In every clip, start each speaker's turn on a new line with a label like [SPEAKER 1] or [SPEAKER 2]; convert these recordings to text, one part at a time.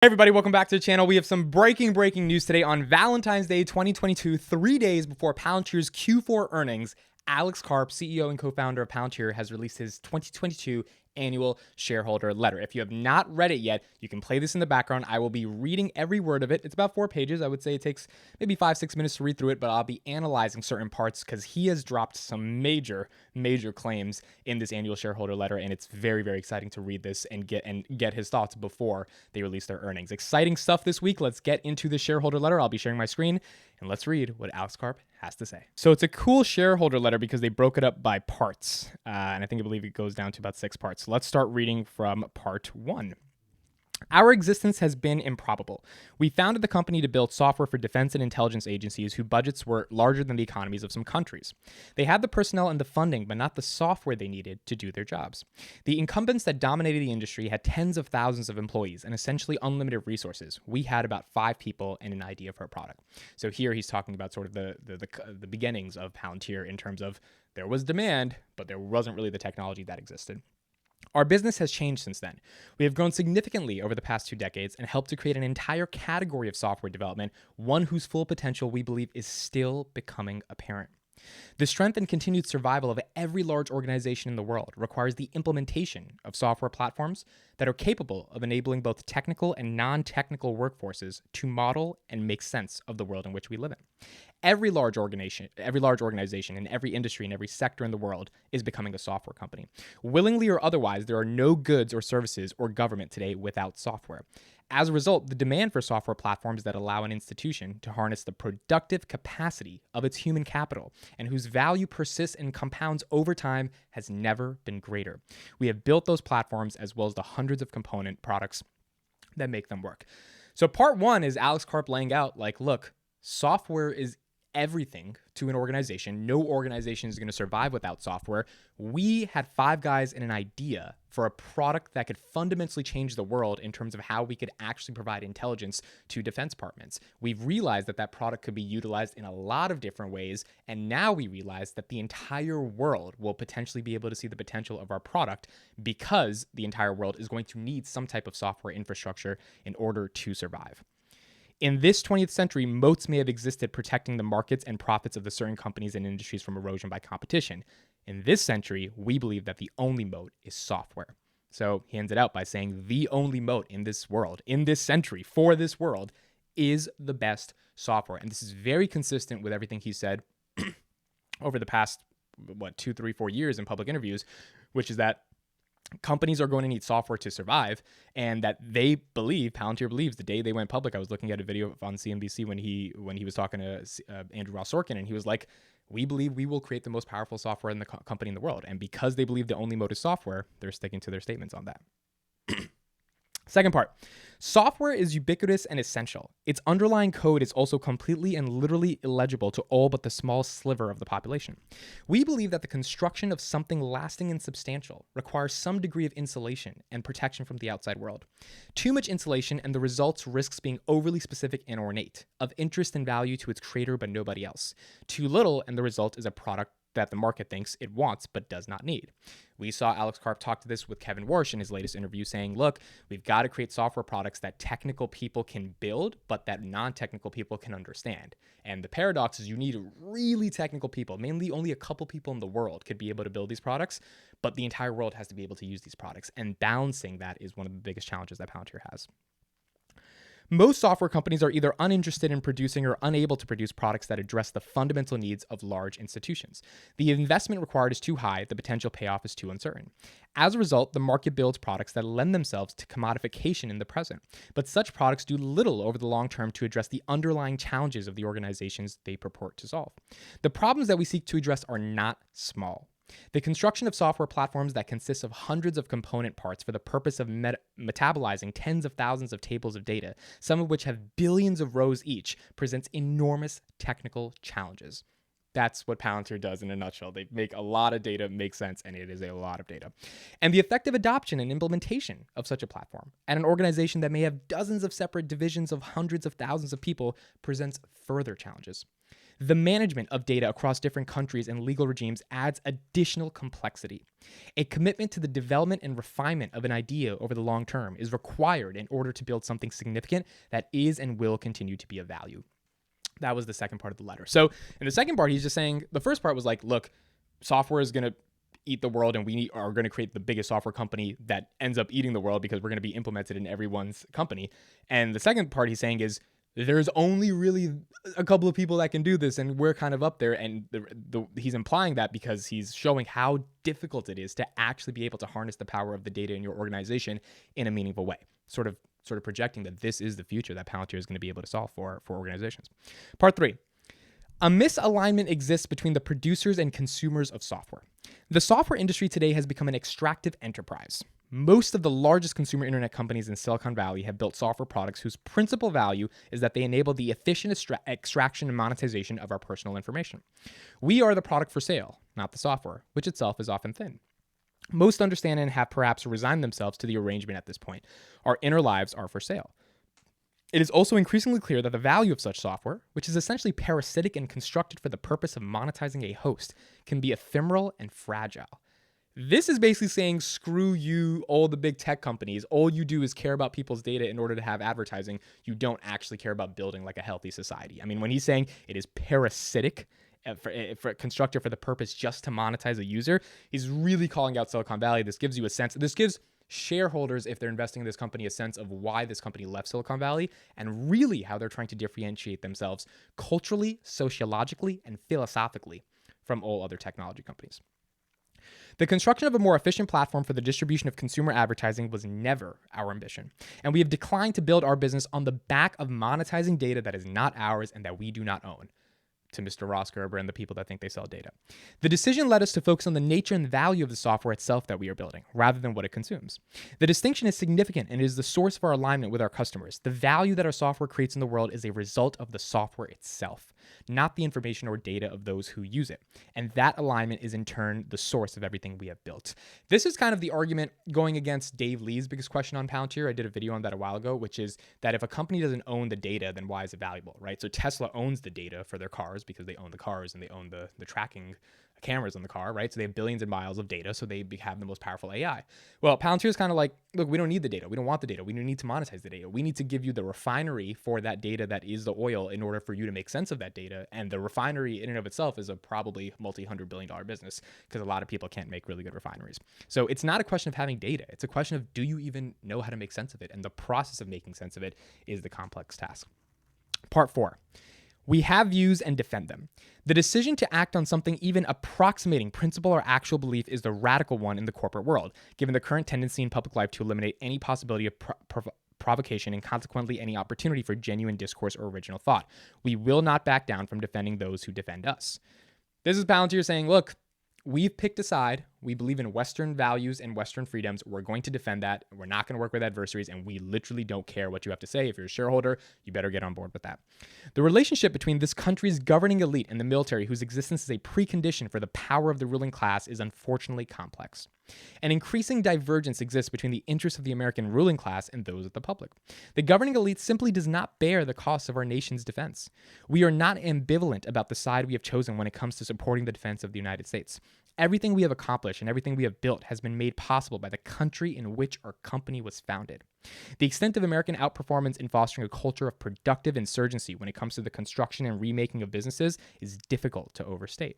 [SPEAKER 1] Hey everybody, welcome back to the channel. We have some breaking news today on Valentine's Day 2022, 3 days before Palantir's Q4 earnings. Alex Karp, CEO and co-founder of Palantir, has released his 2022 annual shareholder letter. If you have not read it yet, you can play this in the background. I will be reading every word of it. It's about 4 pages. I would say it takes maybe 5-6 minutes to read through it, but I'll be analyzing certain parts because he has dropped some major claims in this annual shareholder letter, and it's very exciting to read this and get his thoughts before they release their earnings. Exciting stuff this week. Let's get into the shareholder letter. I'll be sharing my screen, and let's read what Alex Karp has to say. So it's a cool shareholder letter because they broke it up by parts, and I believe it goes down to about 6 parts. So let's start reading from part 1. Our existence has been improbable. We founded the company to build software for defense and intelligence agencies whose budgets were larger than the economies of some countries. They had the personnel and the funding, but not the software they needed to do their jobs. The incumbents that dominated the industry had tens of thousands of employees and essentially unlimited resources. We had about 5 people and an idea for a product. So here he's talking about sort of the beginnings of Palantir in terms of there was demand, but there wasn't really the technology that existed. Our business has changed since then. We have grown significantly over the past 2 decades and helped to create an entire category of software development, one whose full potential we believe is still becoming apparent. The strength and continued survival of every large organization in the world requires the implementation of software platforms that are capable of enabling both technical and non-technical workforces to model and make sense of the world in which we live in. Every large organization in every industry in every sector in the world is becoming a software company. Willingly or otherwise, there are no goods or services or government today without software. As a result, the demand for software platforms that allow an institution to harness the productive capacity of its human capital and whose value persists and compounds over time has never been greater. We have built those platforms as well as the hundreds of component products that make them work. So part 1 is Alex Karp laying out look, software is everything to an organization. No organization is going to survive without software. We had 5 guys and an idea for a product that could fundamentally change the world in terms of how we could actually provide intelligence to defense departments. We've realized that product could be utilized in a lot of different ways, and now we realize that the entire world will potentially be able to see the potential of our product because the entire world is going to need some type of software infrastructure in order to survive. In this 20th century, moats may have existed protecting the markets and profits of the certain companies and industries from erosion by competition. In this century, we believe that the only moat is software. So he ends it out by saying the only moat in this world, in this century, for this world, is the best software. And this is very consistent with everything he said over the past, 2, 3, 4 years in public interviews, which is that companies are going to need software to survive, and that they believe, Palantir believes, the day they went public. I was looking at a video on CNBC when he was talking to Andrew Ross Sorkin, and he was like, we believe we will create the most powerful software in the company in the world. And because they believe the only mode is software, they're sticking to their statements on that. Second part, software is ubiquitous and essential. Its underlying code is also completely and literally illegible to all but the small sliver of the population. We believe that the construction of something lasting and substantial requires some degree of insulation and protection from the outside world. Too much insulation and the results risks being overly specific and ornate, of interest and value to its creator but nobody else. Too little and the result is a product that the market thinks it wants but does not need. We saw Alex Karp talk to this with Kevin Warsh in his latest interview saying, look, we've got to create software products that technical people can build, but that non-technical people can understand. And the paradox is you need really technical people. Mainly only a couple people in the world could be able to build these products, but the entire world has to be able to use these products. And balancing that is one of the biggest challenges that Palantir has. Most software companies are either uninterested in producing or unable to produce products that address the fundamental needs of large institutions. The investment required is too high, the potential payoff is too uncertain. As a result, the market builds products that lend themselves to commodification in the present, but such products do little over the long term to address the underlying challenges of the organizations they purport to solve. The problems that we seek to address are not small. The construction of software platforms that consist of hundreds of component parts for the purpose of metabolizing tens of thousands of tables of data, some of which have billions of rows each, presents enormous technical challenges. That's what Palantir does in a nutshell. They make a lot of data make sense, and it is a lot of data. And the effective adoption and implementation of such a platform at an organization that may have dozens of separate divisions of hundreds of thousands of people presents further challenges. The management of data across different countries and legal regimes adds additional complexity. A commitment to the development and refinement of an idea over the long term is required in order to build something significant that is and will continue to be of value. That was the second part of the letter. So in the second part, he's just saying, the first part was like, look, software is going to eat the world, and we are going to create the biggest software company that ends up eating the world because we're going to be implemented in everyone's company. And the second part he's saying is there's only really a couple of people that can do this, and we're kind of up there. And he's implying that because he's showing how difficult it is to actually be able to harness the power of the data in your organization in a meaningful way. Sort of projecting that this is the future that Palantir is going to be able to solve for organizations. Part 3. A misalignment exists between the producers and consumers of software. The software industry today has become an extractive enterprise. Most of the largest consumer internet companies in Silicon Valley have built software products whose principal value is that they enable the efficient extraction and monetization of our personal information. We are the product for sale, not the software, which itself is often thin. Most understand and have perhaps resigned themselves to the arrangement at this point. Our inner lives are for sale. It is also increasingly clear that the value of such software, which is essentially parasitic and constructed for the purpose of monetizing a host, can be ephemeral and fragile. This is basically saying, screw you, all the big tech companies. All you do is care about people's data in order to have advertising. You don't actually care about building like a healthy society. I mean, when he's saying it is parasitic, for constructed for the purpose just to monetize a user, he's really calling out Silicon Valley. This gives you a sense. This gives shareholders, if they're investing in this company, a sense of why this company left Silicon Valley and really how they're trying to differentiate themselves culturally, sociologically, and philosophically from all other technology companies. The construction of a more efficient platform for the distribution of consumer advertising was never our ambition, and we have declined to build our business on the back of monetizing data that is not ours and that we do not own. To Mr. Ross Gerber and the people that think they sell data. The decision led us to focus on the nature and value of the software itself that we are building, rather than what it consumes. The distinction is significant and is the source of our alignment with our customers. The value that our software creates in the world is a result of the software itself, not the information or data of those who use it. And that alignment is in turn the source of everything we have built. This is kind of the argument going against Dave Lee's biggest question on Palantir. I did a video on that a while ago, which is that if a company doesn't own the data, then why is it valuable, right? So Tesla owns the data for their cars because they own the cars and they own the tracking cameras on the car, right? So they have billions of miles of data, so they have the most powerful AI. Well, Palantir is kind of like, look, we don't need the data. We don't want the data. We don't need to monetize the data. We need to give you the refinery for that data that is the oil in order for you to make sense of that data. And the refinery in and of itself is a probably multi-$100-billion business because a lot of people can't make really good refineries. So it's not a question of having data. It's a question of, do you even know how to make sense of it? And the process of making sense of it is the complex task. Part 4. We have views and defend them. The decision to act on something even approximating principle or actual belief is the radical one in the corporate world, given the current tendency in public life to eliminate any possibility of provocation and consequently any opportunity for genuine discourse or original thought. We will not back down from defending those who defend us. This is Palantir saying, look, we've picked a side. We believe in Western values and Western freedoms. We're going to defend that. We're not going to work with adversaries, and we literally don't care what you have to say. If you're a shareholder, you better get on board with that. The relationship between this country's governing elite and the military, whose existence is a precondition for the power of the ruling class, is unfortunately complex. An increasing divergence exists between the interests of the American ruling class and those of the public. The governing elite simply does not bear the costs of our nation's defense. We are not ambivalent about the side we have chosen when it comes to supporting the defense of the United States. Everything we have accomplished and everything we have built has been made possible by the country in which our company was founded. The extent of American outperformance in fostering a culture of productive insurgency when it comes to the construction and remaking of businesses is difficult to overstate.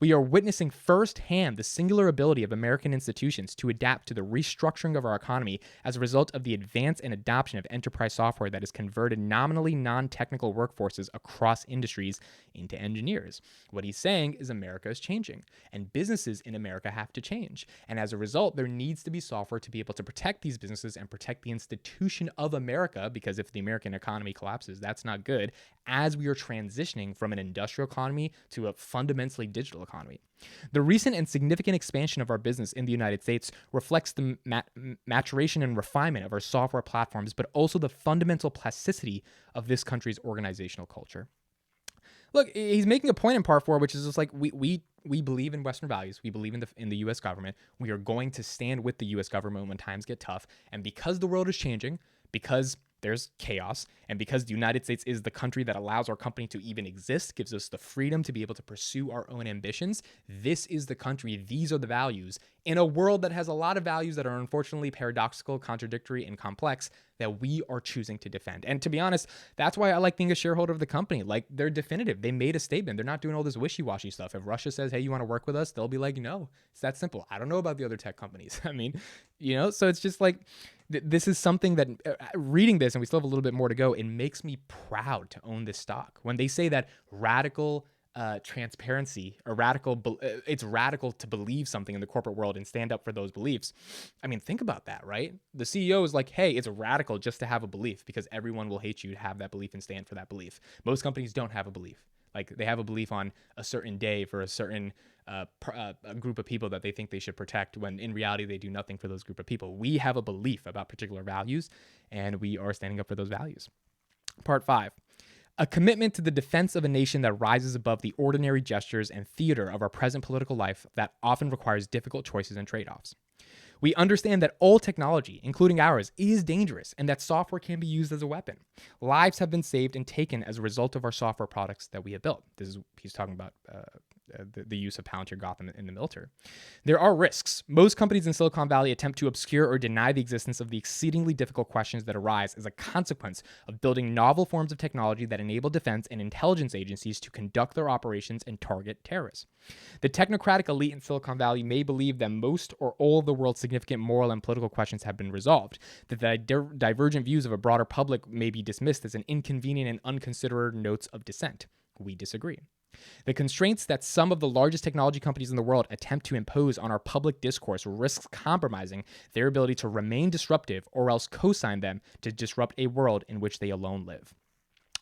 [SPEAKER 1] We are witnessing firsthand the singular ability of American institutions to adapt to the restructuring of our economy as a result of the advance and adoption of enterprise software that has converted nominally non-technical workforces across industries into engineers. What he's saying is America is changing, and businesses in America have to change. And as a result, there needs to be software to be able to protect these businesses and protect the institution of America, because if the American economy collapses, that's not good, as we are transitioning from an industrial economy to a fundamentally digital economy. The recent and significant expansion of our business in the United States reflects the maturation and refinement of our software platforms, but also the fundamental plasticity of this country's organizational culture. Look, he's making a point in part 4, which is just like we believe in Western values. We believe in the U.S. government. We are going to stand with the U.S. government when times get tough. And because the world is changing, because there's chaos. And because the United States is the country that allows our company to even exist, gives us the freedom to be able to pursue our own ambitions, this is the country, these are the values in a world that has a lot of values that are unfortunately paradoxical, contradictory, and complex that we are choosing to defend. And to be honest, that's why I like being a shareholder of the company. Like, they're definitive. They made a statement. They're not doing all this wishy-washy stuff. If Russia says, hey, you want to work with us? They'll be like, no. It's that simple. I don't know about the other tech companies. I mean, so it's just like, this is something that reading this, and we still have a little bit more to go, it makes me proud to own this stock. When they say that radical transparency or it's radical to believe something in the corporate world and stand up for those beliefs. I mean, think about that, right? The CEO is like, hey, it's radical just to have a belief because everyone will hate you to have that belief and stand for that belief. Most companies don't have a belief. Like, they have a belief on a certain day for a certain a group of people that they think they should protect, when in reality they do nothing for those group of people. We have a belief about particular values, and we are standing up for those values. Part 5. A commitment to the defense of a nation that rises above the ordinary gestures and theater of our present political life that often requires difficult choices and trade-offs. We understand that all technology, including ours, is dangerous and that software can be used as a weapon. Lives have been saved and taken as a result of our software products that we have built. He's talking about the use of Palantir Gotham in the military. There are risks. Most companies in Silicon Valley attempt to obscure or deny the existence of the exceedingly difficult questions that arise as a consequence of building novel forms of technology that enable defense and intelligence agencies to conduct their operations and target terrorists. The technocratic elite in Silicon Valley may believe that most or all of the world's significant moral and political questions have been resolved, that the divergent views of a broader public may be dismissed as an inconvenient and unconsidered notes of dissent. We disagree. The constraints that some of the largest technology companies in the world attempt to impose on our public discourse risks compromising their ability to remain disruptive or else co-sign them to disrupt a world in which they alone live.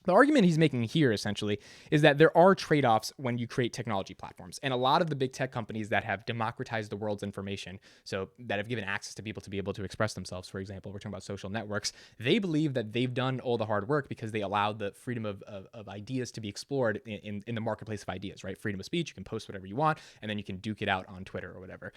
[SPEAKER 1] The argument he's making here, essentially, is that there are trade-offs when you create technology platforms. And a lot of the big tech companies that have democratized the world's information, so that have given access to people to be able to express themselves, for example, we're talking about social networks, they believe that they've done all the hard work because they allowed the freedom of ideas to be explored in the marketplace of ideas, right? Freedom of speech, you can post whatever you want, and then you can duke it out on Twitter or whatever.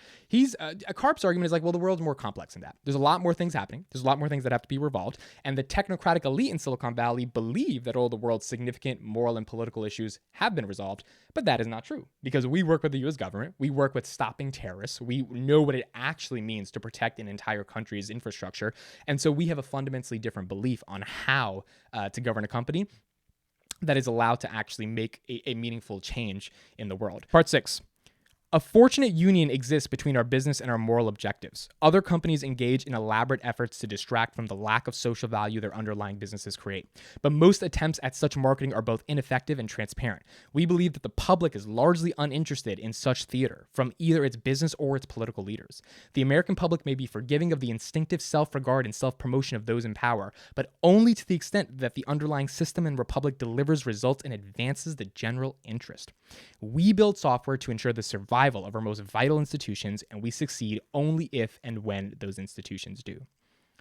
[SPEAKER 1] Karp's argument is like, well, the world's more complex than that. There's a lot more things happening. There's a lot more things that have to be revolved. And the technocratic elite in Silicon Valley believe that all the world's significant moral and political issues have been resolved, but that is not true because we work with the US government, we work with stopping terrorists, we know what it actually means to protect an entire country's infrastructure, and so we have a fundamentally different belief on how to govern a company that is allowed to actually make a meaningful change in the world. Part 6. A fortunate union exists between our business and our moral objectives. Other companies engage in elaborate efforts to distract from the lack of social value their underlying businesses create. But most attempts at such marketing are both ineffective and transparent. We believe that the public is largely uninterested in such theater from either its business or its political leaders. The American public may be forgiving of the instinctive self-regard and self-promotion of those in power, but only to the extent that the underlying system and republic delivers results and advances the general interest. We build software to ensure the survival of our most vital institutions, and we succeed only if and when those institutions do.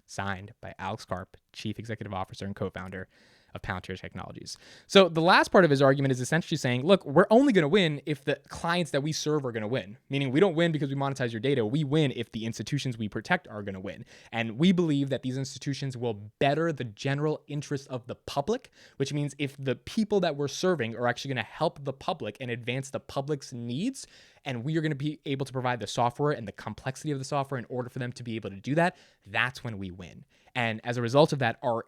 [SPEAKER 1] Signed by Alex Karp, Chief Executive Officer and co-founder of Palantir Technologies. So the last part of his argument is essentially saying, look, we're only going to win if the clients that we serve are going to win. Meaning we don't win because we monetize your data. We win if the institutions we protect are going to win. And we believe that these institutions will better the general interest of the public, which means if the people that we're serving are actually going to help the public and advance the public's needs, and we are going to be able to provide the software and the complexity of the software in order for them to be able to do that, that's when we win. And as a result of that, our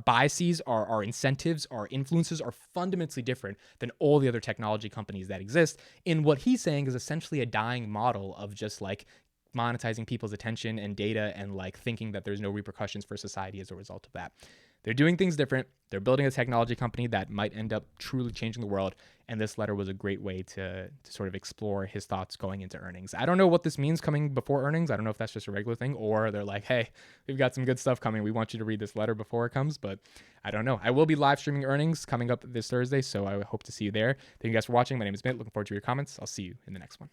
[SPEAKER 1] biases, our incentives, our influences are fundamentally different than all the other technology companies that exist in what he's saying is essentially a dying model of just like monetizing people's attention and data and like thinking that there's no repercussions for society as a result of that. They're doing things different. They're building a technology company that might end up truly changing the world. And this letter was a great way to sort of explore his thoughts going into earnings. I don't know what this means coming before earnings. I don't know if that's just a regular thing or they're like, hey, we've got some good stuff coming. We want you to read this letter before it comes, but I don't know. I will be live streaming earnings coming up this Thursday, so I hope to see you there. Thank you guys for watching. My name is Mitt. Looking forward to your comments. I'll see you in the next one.